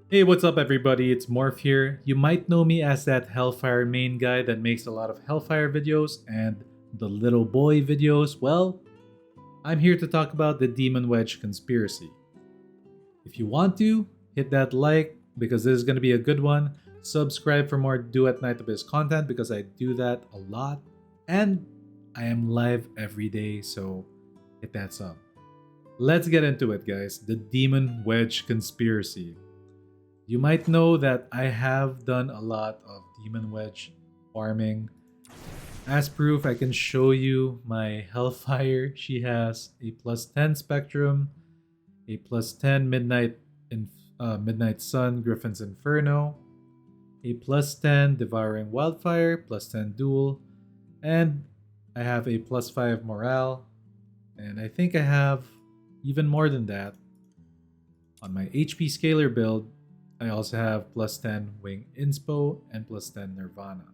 Hey, what's up everybody? It's Morph here. You might know me as that Hellfire main guy that makes a lot of Hellfire videos and the little boy videos. Well, I'm here to talk about the Demon Wedge conspiracy. If you want to, hit that like because this is going to be a good one. Subscribe for more Duet Night Abyss content because I do that a lot. And I am live every day, so hit that sub. Let's get into it, guys. The Demon Wedge conspiracy. You might know that I have done a lot of Demon Wedge farming. As proof, I can show you my Hellfire. She has a plus 10 Spectrum, a plus 10 Midnight Sun Griffin's Inferno, a plus 10 Devouring Wildfire, plus 10 Duel, and I have a plus 5 Morale, and I think I have even more than that. On my HP Scaler build, I also have plus 10 Wing Inspo and plus 10 Nirvana.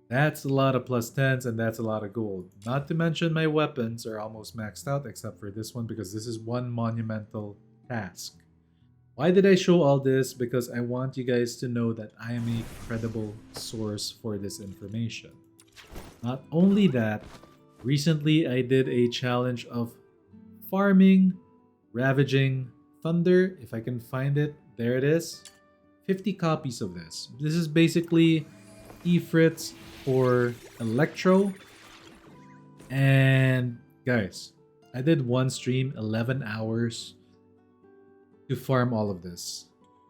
That's a lot of plus 10s and that's a lot of gold. Not to mention my weapons are almost maxed out except for this one because this is one monumental task. Why did I show all this? Because I want you guys to know that I am a credible source for this information. Not only that, recently I did a challenge of farming, ravaging thunder. If I can find it, there it is. 50 copies of this. This is basically Ifrits for Electro. And guys, I did one stream, 11 hours to farm all of this.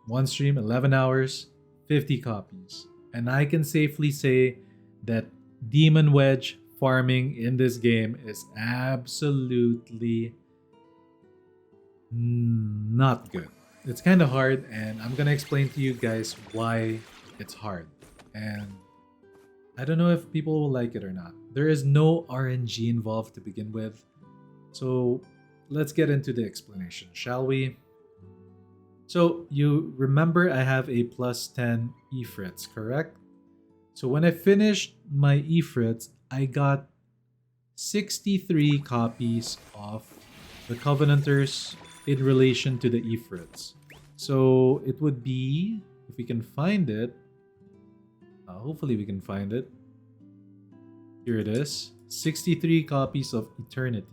One stream, 11 hours, 50 copies. And I can safely say that Demon Wedge farming in this game is absolutely not good. It's kind of hard, and I'm gonna explain to you guys why it's hard. And I don't know if people will like it or not. There is no RNG involved to begin with. So let's get into the explanation, shall we? So you remember I have a plus 10 Ifrits, correct? So when I finished my Ifrits, I got 63 copies of the Covenanters in relation to the Ifrits. So it would be, if we can find it, hopefully we can find it. Here it is, 63 copies of Eternity.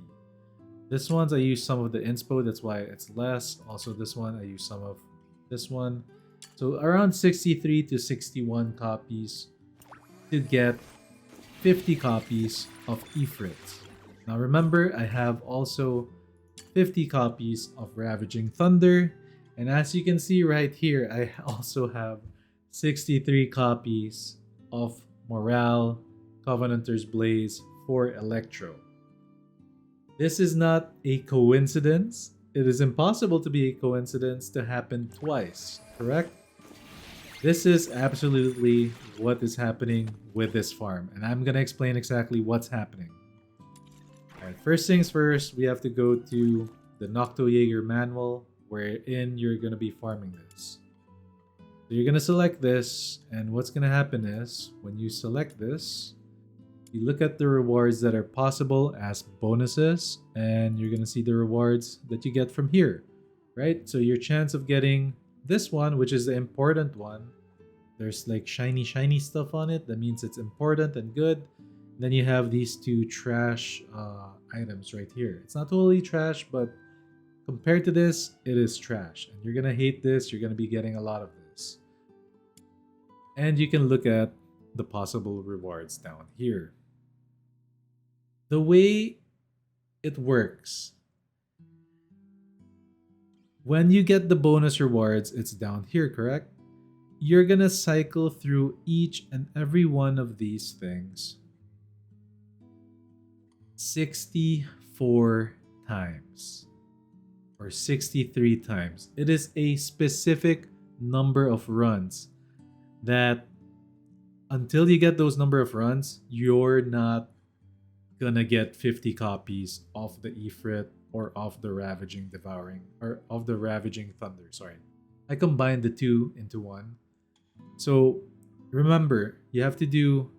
This one's I use some of the inspo, that's why it's less. Also this one, I use some of this one. So around 63 to 61 copies to get 50 copies of Ifrits. Now remember, I have also 50 copies of Ravaging Thunder. And as you can see right here, I also have 63 copies of Morale, Covenanter's Blaze for Electro. This is not a coincidence. It is impossible to be a coincidence to happen twice, correct? This is absolutely what is happening with this farm. And I'm going to explain exactly what's happening. Alright, first things first, we have to go to the Noctoyager manual wherein you're going to be farming this. So you're going to select this, and what's going to happen is when you select this, you look at the rewards that are possible as bonuses, and you're going to see the rewards that you get from here, right? So your chance of getting this one, which is the important one, there's like shiny stuff on it. That means it's important and good. Then you have these two trash items right here. It's not totally trash, but compared to this, it is trash. And you're gonna hate this. You're gonna be getting a lot of this. And you can look at the possible rewards down here. The way it works, when you get the bonus rewards, it's down here, correct? You're gonna cycle through each and every one of these things 64 times or 63 times. It is a specific number of runs that until you get those number of runs, you're not gonna get 50 copies of the Ifrit or of the Ravaging Devouring or of the Ravaging Thunder. Sorry, I combined the two into one. So remember, you have to do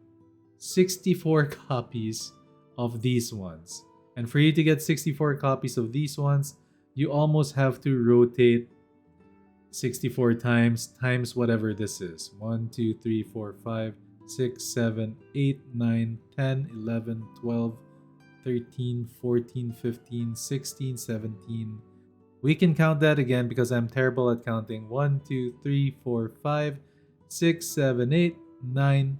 64 copies of these ones. And for you to get 64 copies of these ones, you almost have to rotate 64 times whatever this is. 1, 2, 3, 4, 5, 6, 7, 8, 9, 10, 11, 12, 13, 14, 15, 16, 17. We can count that again because I'm terrible at counting. 1, 2, 3, 4, 5, 6, 7, 8, 9,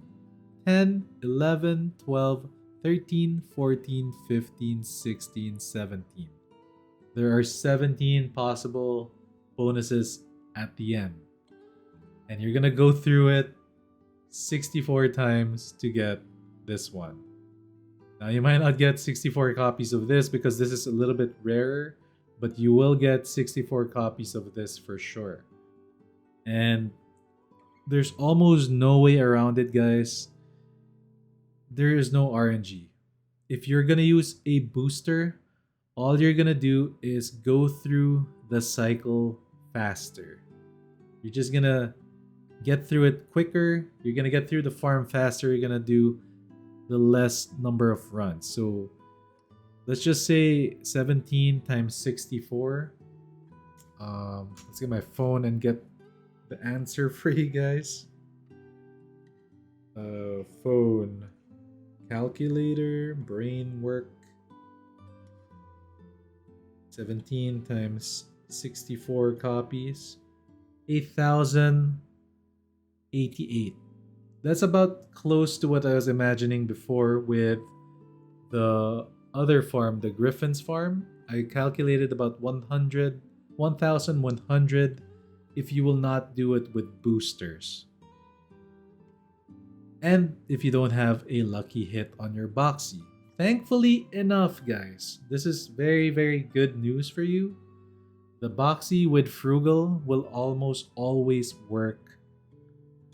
10, 11, 12, 13, 14, 15, 16, 17. There are 17 possible bonuses at the end. And you're gonna go through it 64 times to get this one. Now you might not get 64 copies of this because this is a little bit rarer, but you will get 64 copies of this for sure. And there's almost no way around it, guys. There is no RNG. If you're gonna use a booster, all you're gonna do is go through the cycle faster. You're just gonna get through it quicker. You're gonna get through the farm faster. You're gonna do the less number of runs. So let's just say 17 times 64. Let's get my phone and get the answer for you guys. Phone, calculator, brain work. 17 times 64 copies. 8,088. That's about close to what I was imagining before with the other farm, the Griffin's farm. I calculated about 1,100 if you will not do it with boosters. And if you don't have a lucky hit on your boxy. Thankfully enough, guys, this is very, very good news for you. The boxy with Frugal will almost always work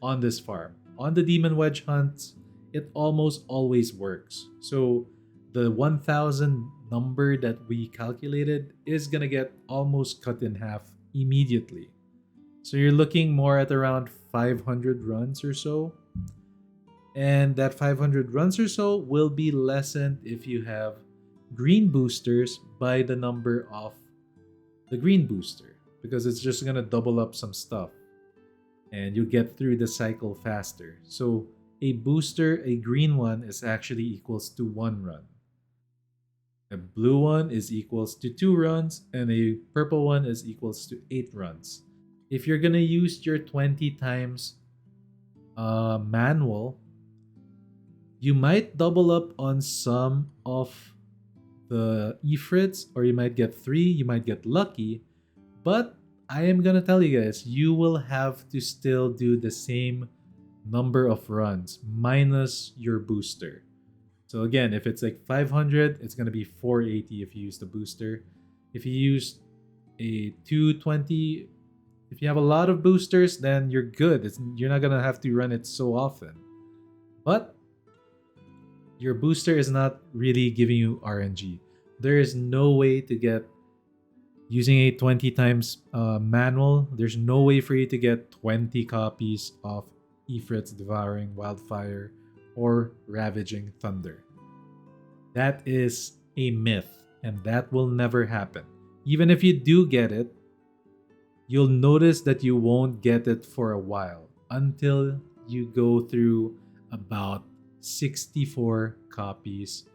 on this farm. On the Demon Wedge hunts, it almost always works. So the 1,000 number that we calculated is gonna get almost cut in half immediately. So you're looking more at around 500 runs or so. And that 500 runs or so will be lessened if you have green boosters by the number of the green booster, because it's just gonna double up some stuff and you get through the cycle faster. So a booster, a green one, is actually equals to 1 run. A blue one is equals to 2 runs, and a purple one is equals to 8 runs. If you're gonna use your 20 times manual, you might double up on some of the Ifrits, or you might get 3, you might get lucky, but I am gonna tell you guys, you will have to still do the same number of runs minus your booster. So again, if it's like 500, it's gonna be 480 if you use the booster. If you use a 220, if you have a lot of boosters, then you're good. You're not gonna have to run it so often. But your booster is not really giving you RNG. There is no way to get, using a 20 times manual, there's no way for you to get 20 copies of Ifrit's Devouring, Wildfire, or Ravaging Thunder. That is a myth, and that will never happen. Even if you do get it, you'll notice that you won't get it for a while until you go through about 64 copies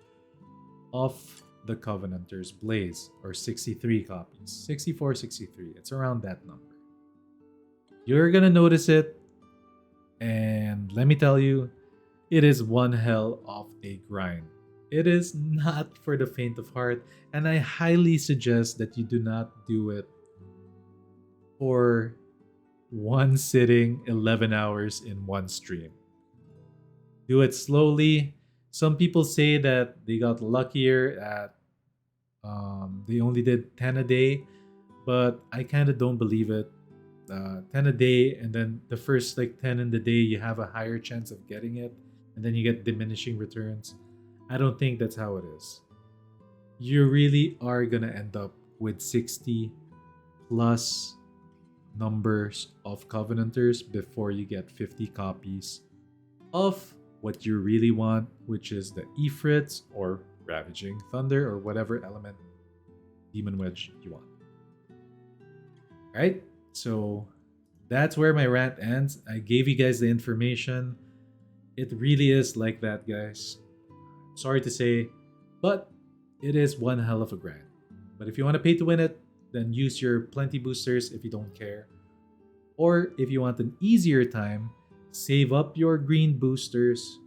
of the Covenanter's Blaze, or 63 copies. 64, 63. It's around that number. You're gonna notice it, and let me tell you, it is one hell of a grind. It is not for the faint of heart, and I highly suggest that you do not do it for one sitting, 11 hours in one stream. Do it slowly. Some people say that they got luckier at they only did 10 a day, but I kind of don't believe it. 10 a day, and then the first like 10 in the day you have a higher chance of getting it, and then you get diminishing returns. I don't think that's how it is. You really are gonna end up with 60 plus numbers of Covenanters before you get 50 copies of what you really want, which is the Ifrits or Ravaging Thunder or whatever element Demon Wedge you want. Alright, so That's where my rant ends. I gave you guys the information. It really is like that, guys. Sorry to say, but it is one hell of a grind. But if you want to pay to win it, then use your plenty boosters if you don't care. Or if you want an easier time, save up your green boosters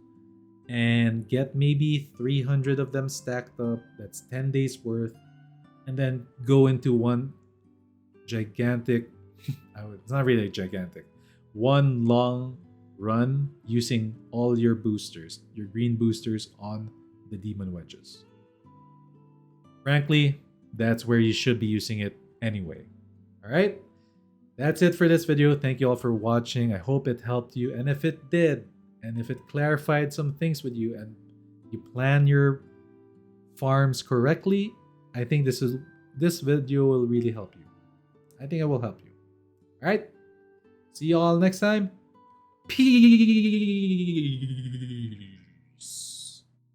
and get maybe 300 of them stacked up. That's 10 days worth. And then go into one gigantic, it's not really gigantic, one long run using all your boosters, your green boosters on the demon wedges. Frankly, that's where you should be using it anyway. Alright? That's it for this video. Thank you all for watching. I hope it helped you. And if it did, and if it clarified some things with you and you plan your farms correctly, I think this video will really help you. I think it will help you. Alright? See you all next time. Peace.